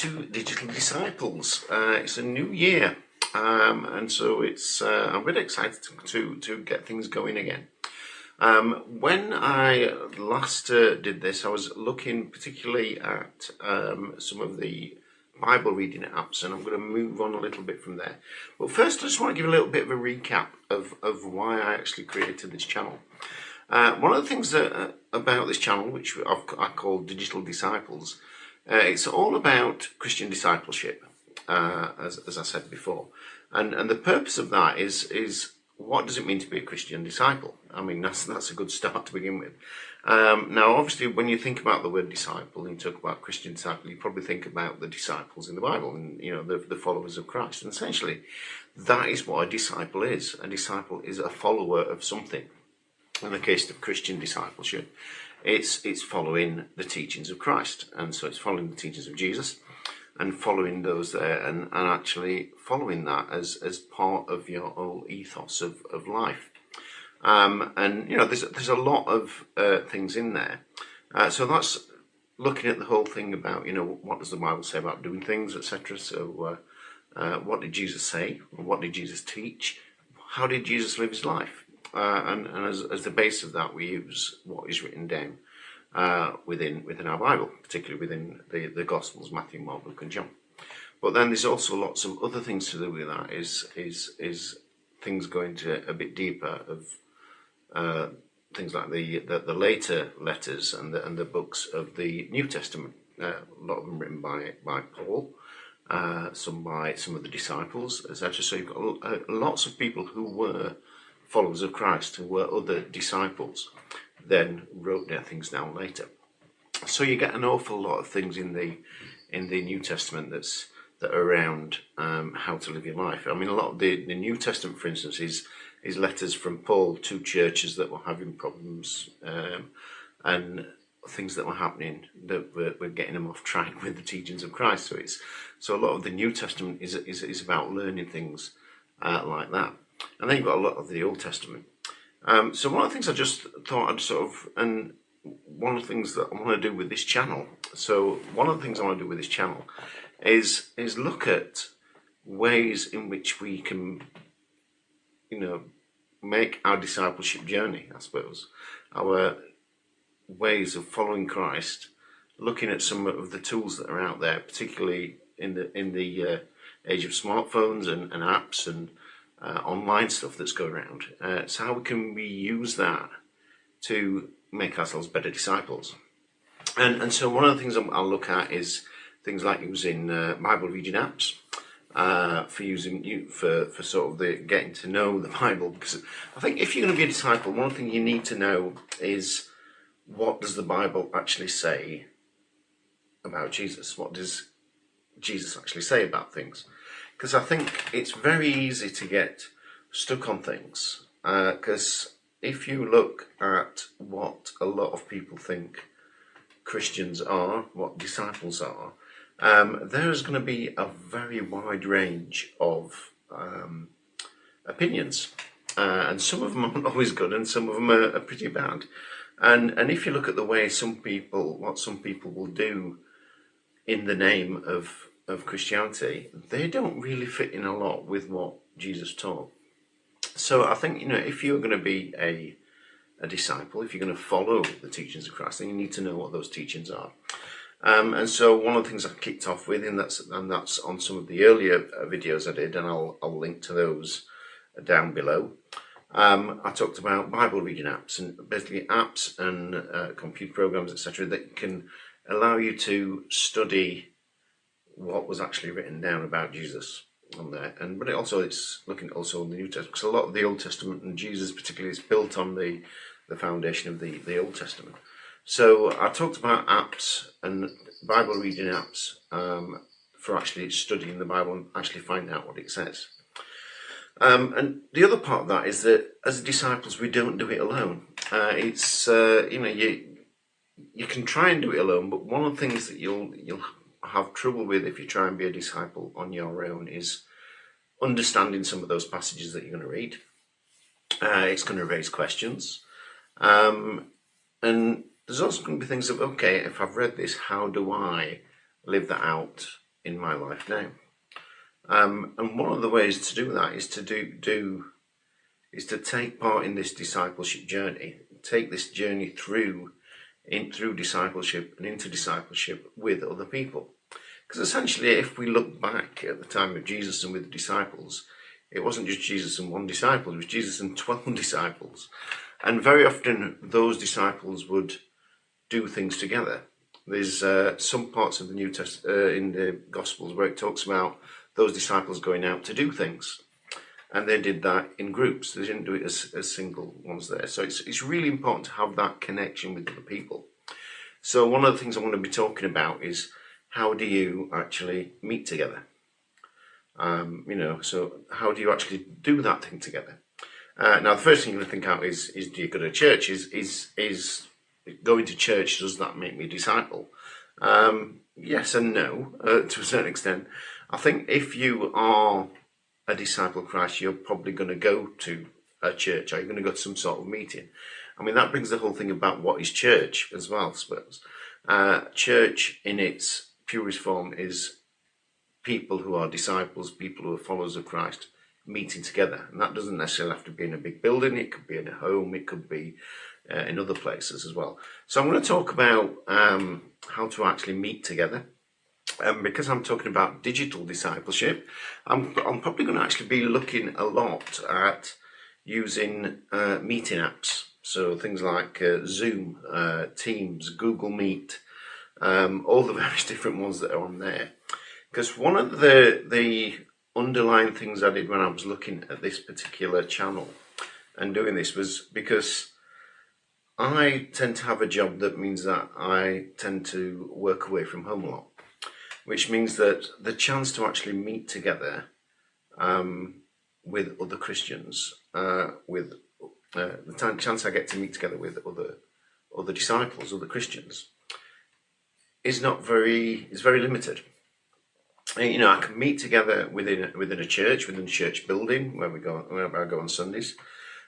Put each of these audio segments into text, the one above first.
to Digital Disciples. It's a new year, and so I'm really excited to get things going again. When I last did this, I was looking particularly at some of the Bible reading apps, and I'm going to move on a little bit from there. But first, I just want to give a little bit of a recap of why I actually created this channel. One of the things about this channel, which I call Digital Disciples, it's all about Christian discipleship, as I said before. And the purpose of that is what does it mean to be a Christian disciple? I mean, that's a good start to begin with. Now, obviously, when you think about the word disciple and you talk about Christian disciple, you probably think about the disciples in the Bible and, the followers of Christ. And essentially, that is what a disciple is. A disciple is a follower of something. In the case of Christian discipleship, it's following the teachings of Christ. And so it's following the teachings of Jesus and following those there and actually following that as part of your whole ethos of life. There's a lot of things in there. So that's looking at the whole thing about, what does the Bible say about doing things, etc. So what did Jesus say? What did Jesus teach? How did Jesus live his life? And as the base of that, we use what is written down within our Bible, particularly within the Gospels, Matthew, Mark, Luke, and John. But then there's also lots of other things to do with that. Is things going to a bit deeper of things like the later letters and the books of the New Testament. A lot of them written by Paul, some by some of the disciples, etc. So you've got lots of people who were followers of Christ, who were other disciples, then wrote their things down later. So you get an awful lot of things in the New Testament that are around how to live your life. I mean, a lot of the New Testament, for instance, is letters from Paul to churches that were having problems and things that were happening that were getting them off track with the teachings of Christ. So a lot of the New Testament is about learning things like that. And then you've got a lot of the Old Testament. So one of the things I just thought I'd and one of the things that I want to do with this channel, is look at ways in which we can, make our discipleship journey, I suppose, our ways of following Christ, looking at some of the tools that are out there, particularly in the age of smartphones and apps and online stuff that's going around. So how can we use that to make ourselves better disciples? And so one of the things I'll look at is things like using Bible reading apps for sort of the getting to know the Bible. Because I think if you're going to be a disciple, one thing you need to know is, what does the Bible actually say about Jesus? What does Jesus actually say about things? Because I think it's very easy to get stuck on things. Because if you look at what a lot of people think Christians are, what disciples are, there's going to be a very wide range of opinions. And some of them aren't always good and some of them are pretty bad. And if you look at the way what some people will do in the name of Christianity, they don't really fit in a lot with what Jesus taught. So I think, if you're going to be a disciple, if you're going to follow the teachings of Christ, then you need to know what those teachings are. And so one of the things I kicked off with, and that's on some of the earlier videos I did, and I'll link to those down below. I talked about Bible reading apps, and basically apps and computer programs, etc., that can allow you to study what was actually written down about Jesus on there, but it's looking also in the New Testament, because a lot of the Old Testament and Jesus particularly is built on the foundation of the Old Testament. So I talked about apps and Bible reading apps for actually studying the Bible and actually finding out what it says. And the other part of that is that as disciples, we don't do it alone. You can try and do it alone, but one of the things that you'll have trouble with if you try and be a disciple on your own is understanding some of those passages that you're going to read. It's going to raise questions. And there's also going to be things of, okay, if I've read this, how do I live that out in my life now. And one of the ways to do that is to take part in this discipleship journey, take this journey through discipleship and into discipleship with other people. Because essentially, if we look back at the time of Jesus and with the disciples, it wasn't just Jesus and one disciple, it was Jesus and 12 disciples. And very often those disciples would do things together. There's some parts of the New Testament, in the Gospels, where it talks about those disciples going out to do things. And they did that in groups. They didn't do it as single ones there. So it's really important to have that connection with other people. So one of the things I want to be talking about is, how do you actually meet together? So how do you actually do that thing together? Now, the first thing you're going to think out is do you go to church? Is going to church, does that make me a disciple? Yes and no, to a certain extent. I think if you are a disciple of Christ, you're probably going to go to a church, or you're going to go to some sort of meeting. I mean, that brings the whole thing about what is church as well, I suppose. Church in its purest form is people who are disciples, people who are followers of Christ, meeting together. And that doesn't necessarily have to be in a big building. It could be in a home. It could be in other places as well. So I'm going to talk about how to actually meet together. Because I'm talking about digital discipleship, I'm probably going to actually be looking a lot at using meeting apps. So things like Zoom, Teams, Google Meet, all the various different ones that are on there. Because one of the underlying things I did when I was looking at this particular channel and doing this was because I tend to have a job that means that I tend to work away from home a lot, which means that the chance to actually meet together with other Christians, the chance I get to meet together with other disciples, other Christians, is very limited. I can meet together within a church, within a church building where I go on Sundays,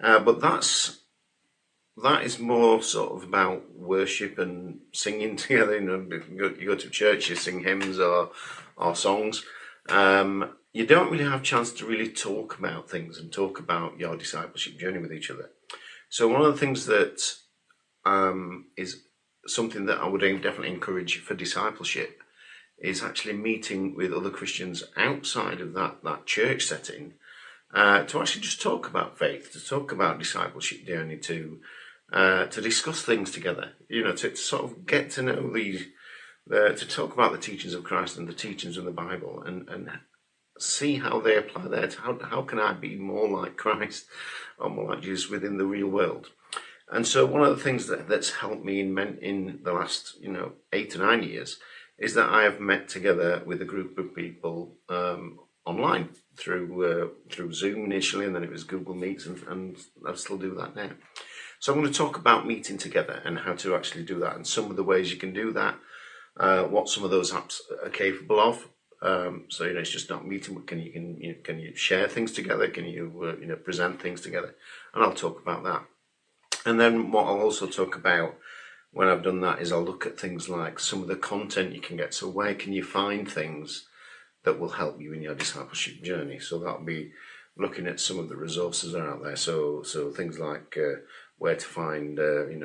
but that is more sort of about worship and singing together. You go to church, you sing hymns or songs. You don't really have a chance to really talk about things and talk about your discipleship journey with each other. So one of the things that is something that I would definitely encourage for discipleship is actually meeting with other Christians outside of that church setting to actually just talk about faith, to talk about discipleship journey, to discuss things together, to sort of get to know to talk about the teachings of Christ and the teachings of the Bible and see how they apply there. How can I be more like Christ or more like Jesus within the real world? And so one of the things that's helped me in the last 8 to 9 years is that I have met together with a group of people online through Zoom initially, and then it was Google Meets, and I still do that now. So I'm going to talk about meeting together and how to actually do that, and some of the ways you can do that, what some of those apps are capable of. So it's just not meeting, but can you share things together? Can you present things together? And I'll talk about that. And then what I'll also talk about when I've done that is I'll look at things like some of the content you can get. So where can you find things that will help you in your discipleship journey? So that'll be looking at some of the resources that are out there. So things like where to find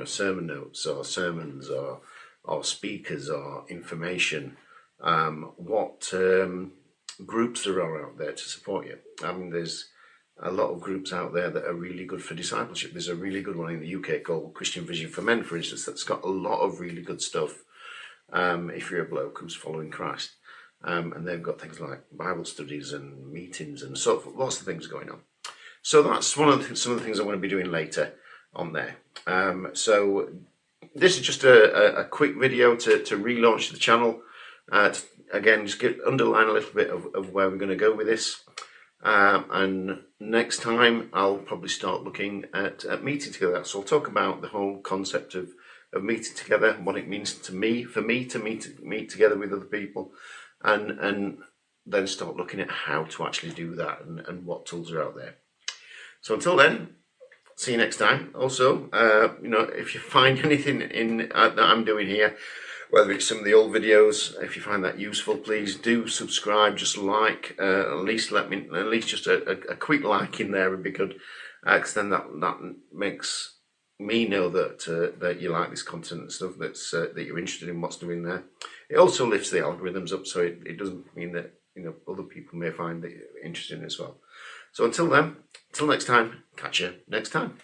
sermon notes or sermons or speakers or information. What groups there are out there to support you. I mean, there's a lot of groups out there that are really good for discipleship. There's a really good one in the UK called Christian Vision for Men, for instance, that's got a lot of really good stuff if you're a bloke who's following Christ. And they've got things like Bible studies and meetings and lots of things going on. So that's some of the things I'm going to be doing later on there. So this is just a quick video to relaunch the channel. Again, just underline a little bit of where we're going to go with this. And next time I'll probably start looking at meeting together. So I'll talk about the whole concept of meeting together, what it means for me to meet together with other people, and then start looking at how to actually do that and what tools are out there. So until then, see you next time. Also, if you find anything that I'm doing here whether it's some of the old videos. If you find that useful, please do subscribe. Just like, at least just a quick like in there would be good, because then that makes me know that you like this content and stuff, that you're interested in what's doing there. It also lifts the algorithms up, so it doesn't mean that other people may find it interesting as well. So until then, until next time, catch you next time.